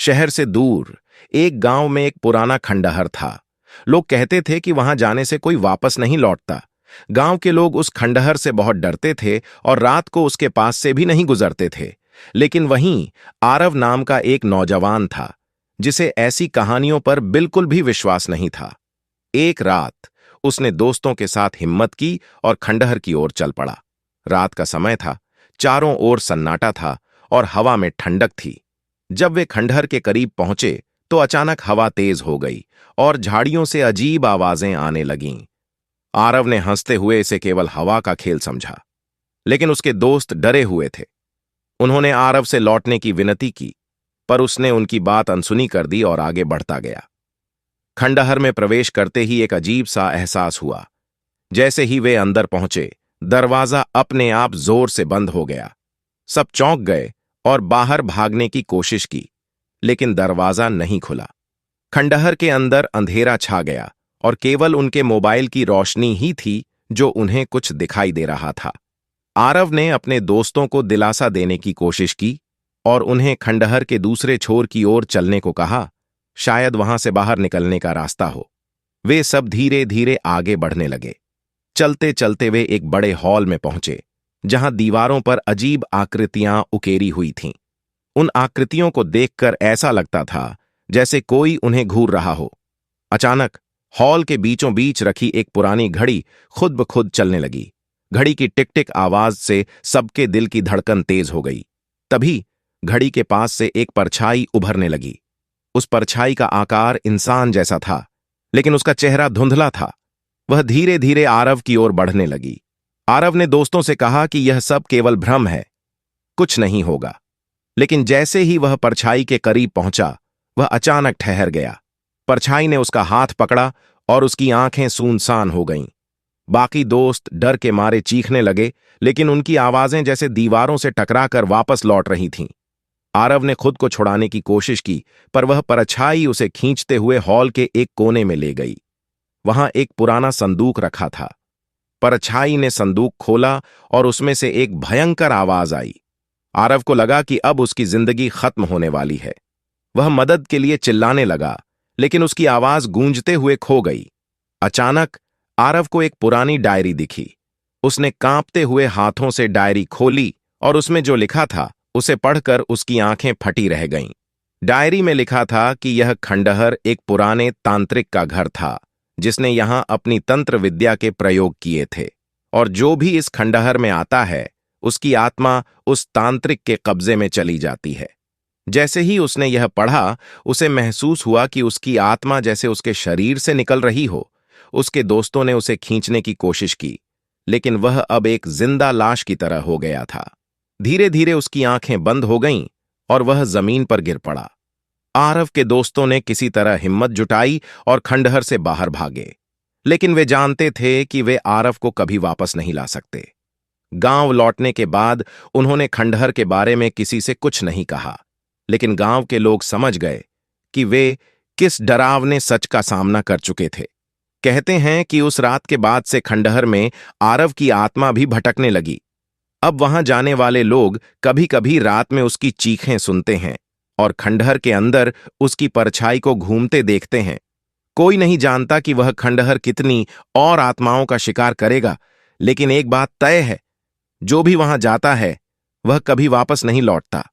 शहर से दूर एक गांव में एक पुराना खंडहर था। लोग कहते थे कि वहां जाने से कोई वापस नहीं लौटता। गांव के लोग उस खंडहर से बहुत डरते थे और रात को उसके पास से भी नहीं गुजरते थे। लेकिन वहीं आरव नाम का एक नौजवान था जिसे ऐसी कहानियों पर बिल्कुल भी विश्वास नहीं था। एक रात उसने दोस्तों के साथ हिम्मत की और खंडहर की ओर चल पड़ा। रात का समय था, चारों ओर सन्नाटा था और हवा में ठंडक थी। जब वे खंडहर के करीब पहुंचे तो अचानक हवा तेज हो गई और झाड़ियों से अजीब आवाजें आने लगीं। आरव ने हंसते हुए इसे केवल हवा का खेल समझा, लेकिन उसके दोस्त डरे हुए थे। उन्होंने आरव से लौटने की विनती की, पर उसने उनकी बात अनसुनी कर दी और आगे बढ़ता गया। खंडहर में प्रवेश करते ही एक अजीब सा एहसास हुआ। जैसे ही वे अंदर पहुंचे, दरवाजा अपने आप जोर से बंद हो गया। सब चौंक गए और बाहर भागने की कोशिश की, लेकिन दरवाजा नहीं खुला। खंडहर के अंदर अंधेरा छा गया और केवल उनके मोबाइल की रोशनी ही थी जो उन्हें कुछ दिखाई दे रहा था। आरव ने अपने दोस्तों को दिलासा देने की कोशिश की और उन्हें खंडहर के दूसरे छोर की ओर चलने को कहा, शायद वहां से बाहर निकलने का रास्ता हो। वे सब धीरे धीरे आगे बढ़ने लगे। चलते चलते वे एक बड़े हॉल में पहुंचे, जहां दीवारों पर अजीब आकृतियां उकेरी हुई थीं। उन आकृतियों को देखकर ऐसा लगता था जैसे कोई उन्हें घूर रहा हो। अचानक हॉल के बीचों बीच रखी एक पुरानी घड़ी खुद ब खुद चलने लगी। घड़ी की टिक टिक आवाज से सबके दिल की धड़कन तेज हो गई। तभी घड़ी के पास से एक परछाई उभरने लगी। उस परछाई का आकार इंसान जैसा था, लेकिन उसका चेहरा धुंधला था। वह धीरे धीरे आरव की ओर बढ़ने लगी। आरव ने दोस्तों से कहा कि यह सब केवल भ्रम है, कुछ नहीं होगा। लेकिन जैसे ही वह परछाई के करीब पहुंचा, वह अचानक ठहर गया। परछाई ने उसका हाथ पकड़ा और उसकी आंखें सूनसान हो गईं। बाकी दोस्त डर के मारे चीखने लगे, लेकिन उनकी आवाजें जैसे दीवारों से टकराकर वापस लौट रही थीं। आरव ने खुद को छुड़ाने की कोशिश की, पर वह परछाई उसे खींचते हुए हॉल के एक कोने में ले गई। वहां एक पुराना संदूक रखा था। परछाई ने संदूक खोला और उसमें से एक भयंकर आवाज आई। आरव को लगा कि अब उसकी जिंदगी खत्म होने वाली है। वह मदद के लिए चिल्लाने लगा, लेकिन उसकी आवाज गूंजते हुए खो गई। अचानक आरव को एक पुरानी डायरी दिखी। उसने कांपते हुए हाथों से डायरी खोली और उसमें जो लिखा था उसे पढ़कर उसकी आंखें फटी रह गईं। डायरी में लिखा था कि यह खंडहर एक पुराने तांत्रिक का घर था, जिसने यहां अपनी तंत्र विद्या के प्रयोग किए थे, और जो भी इस खंडहर में आता है उसकी आत्मा उस तांत्रिक के कब्जे में चली जाती है। जैसे ही उसने यह पढ़ा, उसे महसूस हुआ कि उसकी आत्मा जैसे उसके शरीर से निकल रही हो। उसके दोस्तों ने उसे खींचने की कोशिश की, लेकिन वह अब एक जिंदा लाश की तरह हो गया था। धीरे धीरे उसकी आंखें बंद हो गईं और वह जमीन पर गिर पड़ा। आरव के दोस्तों ने किसी तरह हिम्मत जुटाई और खंडहर से बाहर भागे, लेकिन वे जानते थे कि वे आरव को कभी वापस नहीं ला सकते। गांव लौटने के बाद उन्होंने खंडहर के बारे में किसी से कुछ नहीं कहा, लेकिन गांव के लोग समझ गए कि वे किस डरावने सच का सामना कर चुके थे। कहते हैं कि उस रात के बाद से खंडहर में आरव की आत्मा भी भटकने लगी। अब वहां जाने वाले लोग कभी कभी रात में उसकी चीखें सुनते हैं और खंडहर के अंदर उसकी परछाई को घूमते देखते हैं। कोई नहीं जानता कि वह खंडहर कितनी और आत्माओं का शिकार करेगा, लेकिन एक बात तय है, जो भी वहां जाता है वह कभी वापस नहीं लौटता।